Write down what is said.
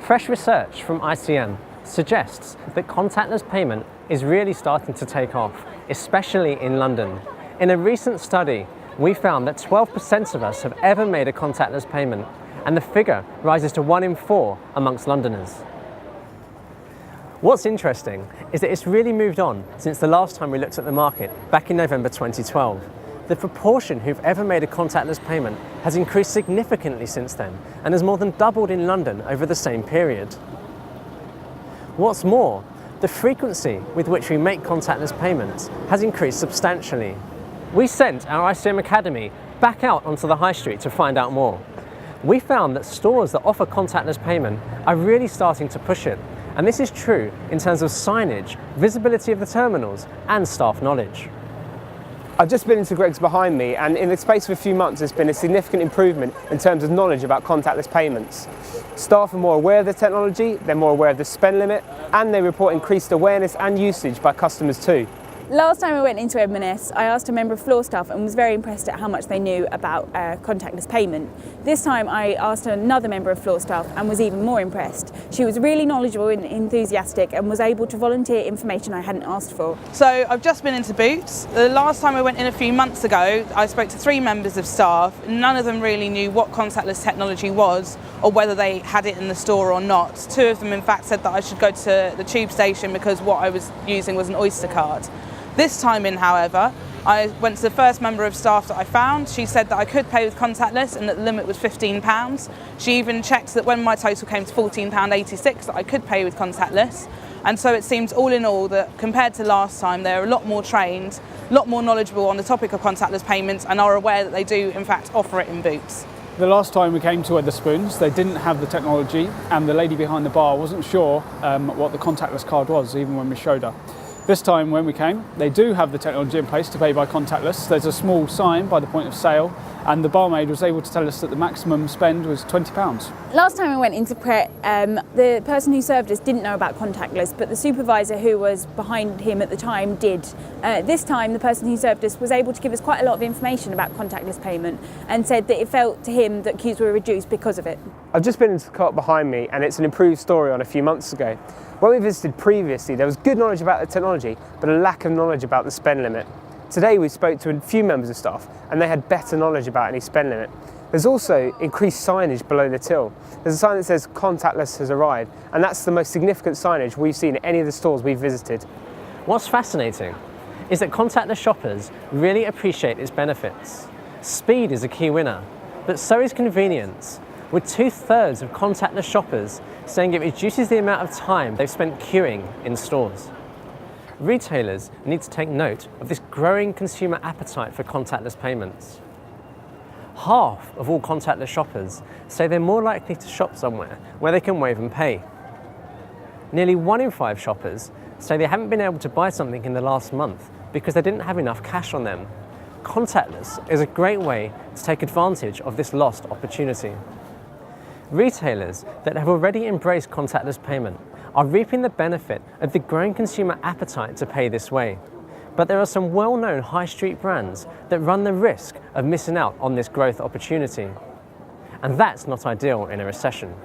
Fresh research from ICM suggests that contactless payment is really starting to take off, especially in London. In a recent study, we found that 12% of us have ever made a contactless payment, and the figure rises to 1 in 4 amongst Londoners. What's interesting is that it's really moved on since the last time we looked at the market back in November 2012. The proportion who've ever made a contactless payment has increased significantly since then and has more than doubled in London over the same period. What's more, the frequency with which we make contactless payments has increased substantially. We sent our ICM Academy back out onto the high street to find out more. We found that stores that offer contactless payment are really starting to push it, and this is true in terms of signage, visibility of the terminals, and staff knowledge. I've just been into Greggs behind me, and in the space of a few months there's been a significant improvement in terms of knowledge about contactless payments. Staff are more aware of the technology, they're more aware of the spend limit, and they report increased awareness and usage by customers too. Last time I went into M&S, I asked a member of floor staff and was very impressed at how much they knew about contactless payment. This time I asked another member of floor staff and was even more impressed. She was really knowledgeable and enthusiastic and was able to volunteer information I hadn't asked for. So I've just been into Boots. The last time I went in a few months ago, I spoke to 3 members of staff. None of them really knew what contactless technology was or whether they had it in the store or not. 2 of them in fact said that I should go to the tube station because what I was using was an Oyster card. This time in, however, I went to the first member of staff that I found. She said that I could pay with contactless and that the limit was £15. She even checked that when my total came to £14.86 that I could pay with contactless. And so it seems all in all that compared to last time, they're a lot more trained, a lot more knowledgeable on the topic of contactless payments and are aware that they do in fact offer it in Boots. The last time we came to Wetherspoons, they didn't have the technology and the lady behind the bar wasn't sure what the contactless card was, even when we showed her. This time when we came, they do have the technology in place to pay by contactless. There's a small sign by the point of sale and the barmaid was able to tell us that the maximum spend was £20. Last time I went into Pret, the person who served us didn't know about contactless, but the supervisor who was behind him at the time did. This time the person who served us was able to give us quite a lot of information about contactless payment and said that it felt to him that queues were reduced because of it. I've just been into the cart behind me and it's an improved story on a few months ago. When we visited previously, there was good knowledge about the technology, but a lack of knowledge about the spend limit. Today we spoke to a few members of staff and they had better knowledge about any spend limit. There's also increased signage below the till. There's a sign that says contactless has arrived, and that's the most significant signage we've seen at any of the stores we've visited. What's fascinating is that contactless shoppers really appreciate its benefits. Speed is a key winner, but so is convenience, with 2/3 of contactless shoppers saying it reduces the amount of time they've spent queuing in stores. Retailers need to take note of this growing consumer appetite for contactless payments. Half of all contactless shoppers say they're more likely to shop somewhere where they can wave and pay. Nearly 1 in 5 shoppers say they haven't been able to buy something in the last month because they didn't have enough cash on them. Contactless is a great way to take advantage of this lost opportunity. Retailers that have already embraced contactless payment are reaping the benefit of the growing consumer appetite to pay this way. But there are some well-known high street brands that run the risk of missing out on this growth opportunity. And that's not ideal in a recession.